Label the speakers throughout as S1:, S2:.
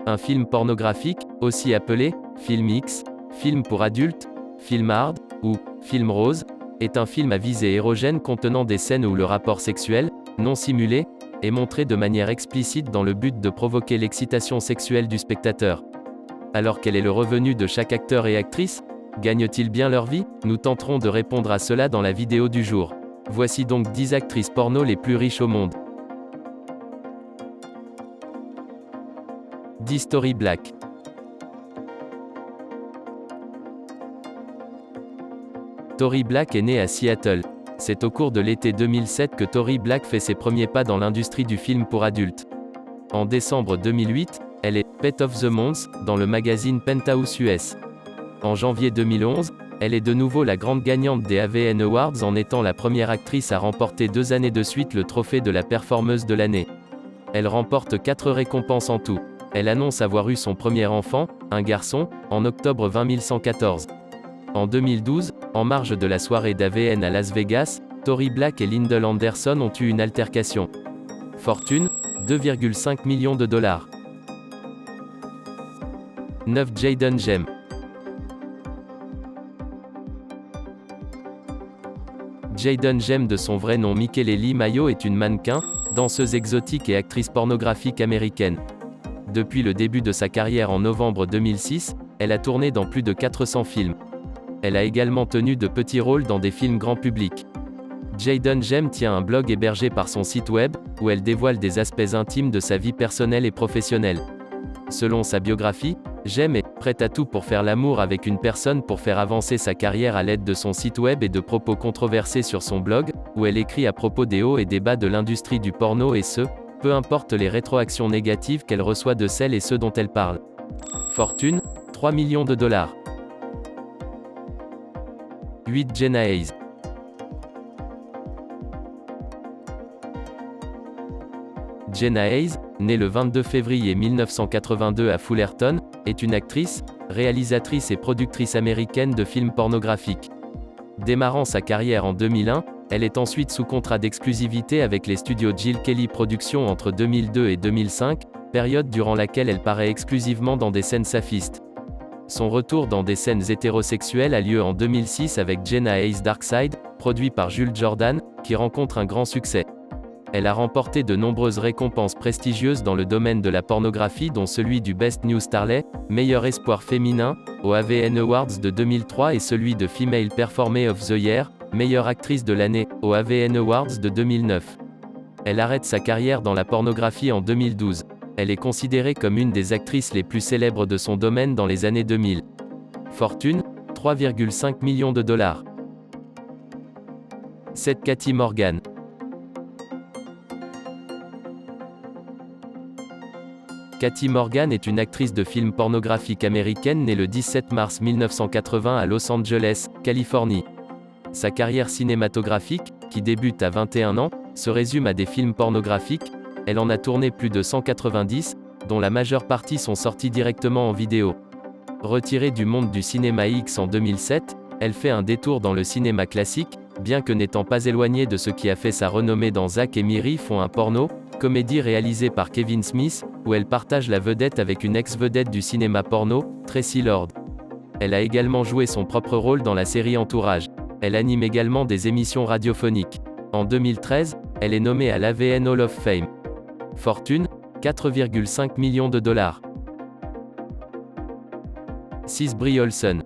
S1: Un film pornographique, aussi appelé film X, film pour adultes, film hard, ou film rose, est un film à visée érogène contenant des scènes où le rapport sexuel, non simulé, est montré de manière explicite dans le but de provoquer l'excitation sexuelle du spectateur. Alors quel est le revenu de chaque acteur et actrice? Gagnent-ils bien leur vie? Nous tenterons de répondre à cela dans la vidéo du jour. Voici donc 10 actrices porno les plus riches au monde. 10 Tori Black. Tori Black est née à Seattle. C'est au cours de l'été 2007 que Tori Black fait ses premiers pas dans l'industrie du film pour adultes. En décembre 2008, elle est « Pet of the Month » dans le magazine Penthouse US. En janvier 2011, elle est de nouveau la grande gagnante des AVN Awards en étant la première actrice à remporter 2 années de suite le trophée de la performeuse de l'année. Elle remporte 4 récompenses en tout. Elle annonce avoir eu son premier enfant, un garçon, en octobre 20114. En 2012, en marge de la soirée d'AVN à Las Vegas, Tori Black et Lyndall Anderson ont eu une altercation. Fortune, 2,5 millions de dollars. 9 Jayden Gem. Jayden Gem de son vrai nom Mikeleli Mayo est une mannequin, danseuse exotique et actrice pornographique américaine. Depuis le début de sa carrière en novembre 2006, elle a tourné dans plus de 400 films. Elle a également tenu de petits rôles dans des films grand public. Jayden Gem tient un blog hébergé par son site web, où elle dévoile des aspects intimes de sa vie personnelle et professionnelle. Selon sa biographie, Gem est « prête à tout pour faire l'amour avec une personne pour faire avancer sa carrière à l'aide de son site web et de propos controversés sur son blog, où elle écrit à propos des hauts et des bas de l'industrie du porno et ce, peu importe les rétroactions négatives qu'elle reçoit de celles et ceux dont elle parle. Fortune, 3 millions de dollars. 8 Jenna Haze. Jenna Haze, née le 22 février 1982 à Fullerton, est une actrice, réalisatrice et productrice américaine de films pornographiques. Démarrant sa carrière en 2001, elle est ensuite sous contrat d'exclusivité avec les studios Jill Kelly Productions entre 2002 et 2005, période durant laquelle elle paraît exclusivement dans des scènes saphistes. Son retour dans des scènes hétérosexuelles a lieu en 2006 avec Jenna Haze Darkside, produit par Jules Jordan, qui rencontre un grand succès. Elle a remporté de nombreuses récompenses prestigieuses dans le domaine de la pornographie dont celui du Best New Starlet, meilleur espoir féminin, aux AVN Awards de 2003 et celui de Female Performer of the Year, meilleure actrice de l'année, aux AVN Awards de 2009. Elle arrête sa carrière dans la pornographie en 2012. Elle est considérée comme une des actrices les plus célèbres de son domaine dans les années 2000. Fortune, 3,5 millions de dollars. 7 Katy Morgan. Katy Morgan est une actrice de films pornographiques américaine née le 17 mars 1980 à Los Angeles, Californie. Sa carrière cinématographique, qui débute à 21 ans, se résume à des films pornographiques. Elle en a tourné plus de 190, dont la majeure partie sont sortis directement en vidéo. Retirée du monde du cinéma X en 2007, elle fait un détour dans le cinéma classique, bien que n'étant pas éloignée de ce qui a fait sa renommée dans Zack et Miri font un porno, comédie réalisée par Kevin Smith, où elle partage la vedette avec une ex-vedette du cinéma porno, Tracy Lord. Elle a également joué son propre rôle dans la série Entourage. Elle anime également des émissions radiophoniques. En 2013, elle est nommée à l'AVN Hall of Fame. Fortune, 4,5 millions de dollars. 6 Brie Olson.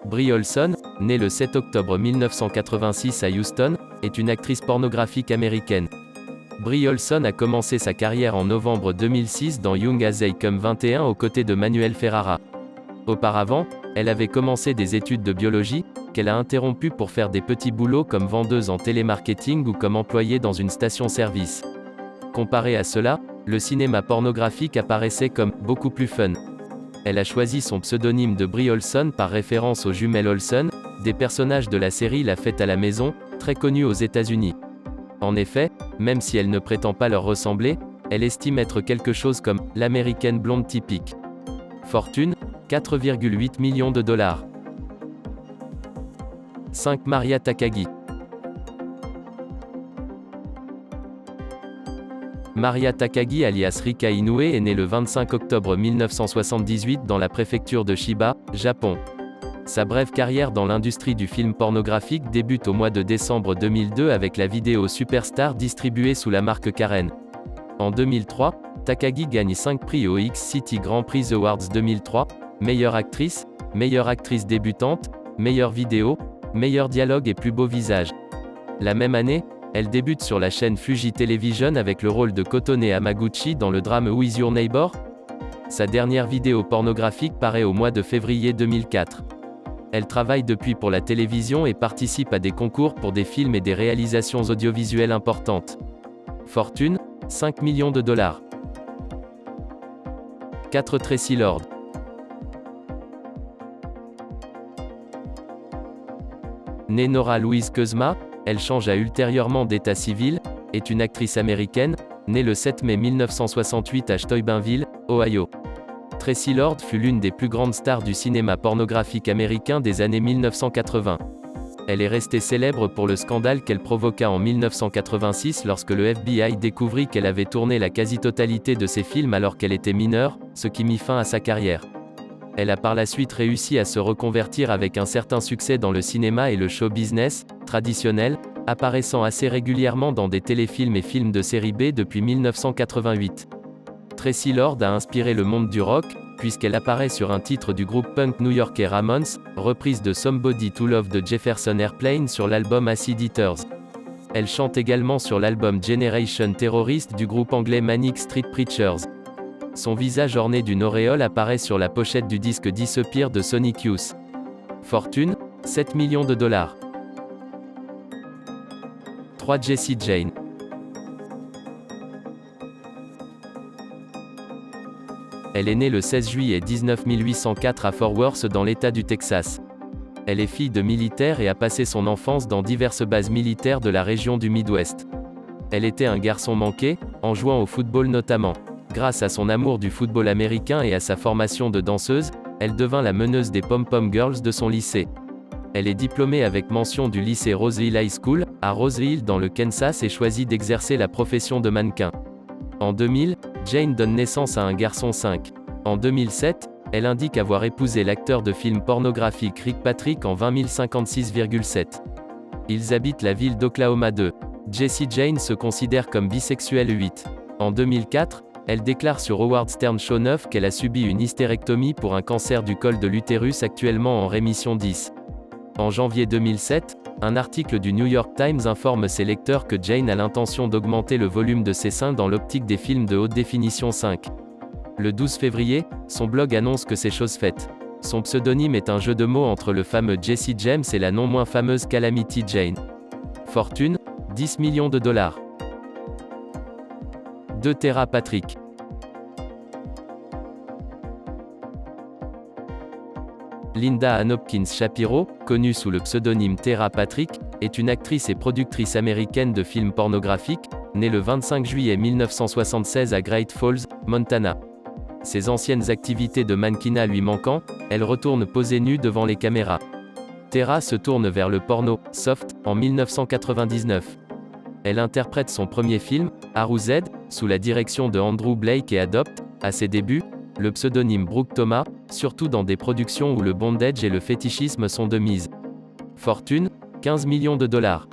S1: Brie Olson, née le 7 octobre 1986 à Houston, est une actrice pornographique américaine. Brie Olson a commencé sa carrière en novembre 2006 dans Young as They Come 21 aux côtés de Manuel Ferrara. Auparavant, elle avait commencé des études de biologie, qu'elle a interrompues pour faire des petits boulots comme vendeuse en télémarketing ou comme employée dans une station-service. Comparé à cela, le cinéma pornographique apparaissait comme « beaucoup plus fun ». Elle a choisi son pseudonyme de Brie Olson par référence aux jumelles Olson, des personnages de la série La Fête à la Maison, très connus aux États-Unis. En effet, même si elle ne prétend pas leur ressembler, elle estime être quelque chose comme « l'américaine blonde typique ». Fortune, 4,8 millions de dollars. 5 Maria Takagi. Maria Takagi alias Rika Inoue est née le 25 octobre 1978 dans la préfecture de Chiba, Japon. Sa brève carrière dans l'industrie du film pornographique débute au mois de décembre 2002 avec la vidéo Superstar distribuée sous la marque Karen. En 2003, Takagi gagne 5 prix au X-City Grand Prix Awards 2003, meilleure actrice débutante, meilleure vidéo, meilleur dialogue et plus beau visage. La même année, elle débute sur la chaîne Fuji Television avec le rôle de Kotone Hamaguchi dans le drame Who is Your Neighbor? Sa dernière vidéo pornographique paraît au mois de février 2004. Elle travaille depuis pour la télévision et participe à des concours pour des films et des réalisations audiovisuelles importantes. Fortune, 5 millions de dollars. 4 Tracy Lord. Née Nora Louise Kuzma, elle changea ultérieurement d'état civil, est une actrice américaine, née le 7 mai 1968 à Steubenville, Ohio. Tracy Lord fut l'une des plus grandes stars du cinéma pornographique américain des années 1980. Elle est restée célèbre pour le scandale qu'elle provoqua en 1986 lorsque le FBI découvrit qu'elle avait tourné la quasi-totalité de ses films alors qu'elle était mineure, ce qui mit fin à sa carrière. Elle a par la suite réussi à se reconvertir avec un certain succès dans le cinéma et le show business, traditionnel, apparaissant assez régulièrement dans des téléfilms et films de série B depuis 1988. Tracy Lord a inspiré le monde du rock, puisqu'elle apparaît sur un titre du groupe punk new-yorkais Ramones, reprise de Somebody to Love de Jefferson Airplane sur l'album Acid Eaters. Elle chante également sur l'album Generation Terrorist du groupe anglais Manic Street Preachers. Son visage orné d'une auréole apparaît sur la pochette du disque Disappear de Sonic Youth. Fortune, 7 millions de dollars. 3 Jessie Jane. Elle est née le 16 juillet 1804 à Fort Worth dans l'État du Texas. Elle est fille de militaires et a passé son enfance dans diverses bases militaires de la région du Midwest. Elle était un garçon manqué, en jouant au football notamment. Grâce à son amour du football américain et à sa formation de danseuse, elle devint la meneuse des Pom-Pom Girls de son lycée. Elle est diplômée avec mention du lycée Rose Hill High School, à Rose Hill dans le Kansas et choisit d'exercer la profession de mannequin. En 2000, Jane donne naissance à un garçon 5. En 2007, elle indique avoir épousé l'acteur de films pornographiques Rick Patrick en 20 056,7. Ils habitent la ville d'Oklahoma 2. Jessie Jane se considère comme bisexuelle 8. En 2004, elle déclare sur Howard Stern Show 9 qu'elle a subi une hystérectomie pour un cancer du col de l'utérus actuellement en rémission 10. En janvier 2007, un article du New York Times informe ses lecteurs que Jane a l'intention d'augmenter le volume de ses seins dans l'optique des films de haute définition 5. Le 12 février, son blog annonce que c'est chose faite. Son pseudonyme est un jeu de mots entre le fameux Jesse James et la non moins fameuse Calamity Jane. Fortune, 10 millions de dollars. 2 Tera Patrick. Linda Ann Hopkins Shapiro, connue sous le pseudonyme Tera Patrick, est une actrice et productrice américaine de films pornographiques, née le 25 juillet 1976 à Great Falls, Montana. Ses anciennes activités de mannequinat lui manquant, elle retourne poser nue devant les caméras. Tera se tourne vers le porno, soft, en 1999. Elle interprète son premier film, Haru Z, sous la direction de Andrew Blake et adopte, à ses débuts, le pseudonyme Brooke Thomas, surtout dans des productions où le bondage et le fétichisme sont de mise. Fortune, 15 millions de dollars.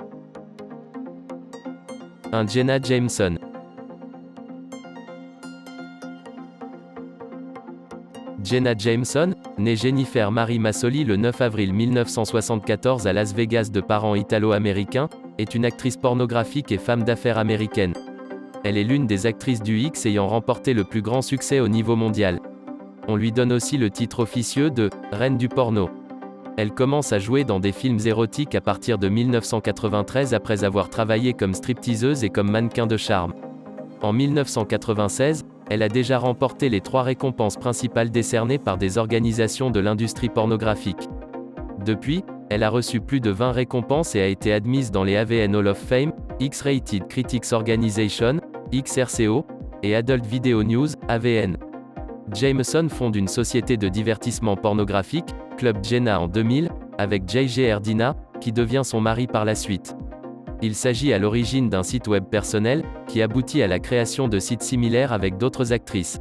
S1: 1 Jenna Jameson. Jenna Jameson, née Jennifer Marie Massoli le 9 avril 1974 à Las Vegas de parents italo-américains, est une actrice pornographique et femme d'affaires américaine. Elle est l'une des actrices du X ayant remporté le plus grand succès au niveau mondial. On lui donne aussi le titre officieux de « Reine du porno ». Elle commence à jouer dans des films érotiques à partir de 1993 après avoir travaillé comme stripteaseuse et comme mannequin de charme. En 1996, elle a déjà remporté les 3 récompenses principales décernées par des organisations de l'industrie pornographique. Depuis, elle a reçu plus de 20 récompenses et a été admise dans les AVN Hall of Fame, X-Rated Critics Organization, XRCO, et Adult Video News, AVN. Jameson fonde une société de divertissement pornographique, Club Jenna en 2000, avec J.J. Erdina, qui devient son mari par la suite. Il s'agit à l'origine d'un site web personnel, qui aboutit à la création de sites similaires avec d'autres actrices.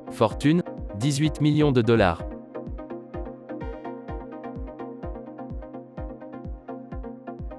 S1: Fortune, 18 millions de dollars.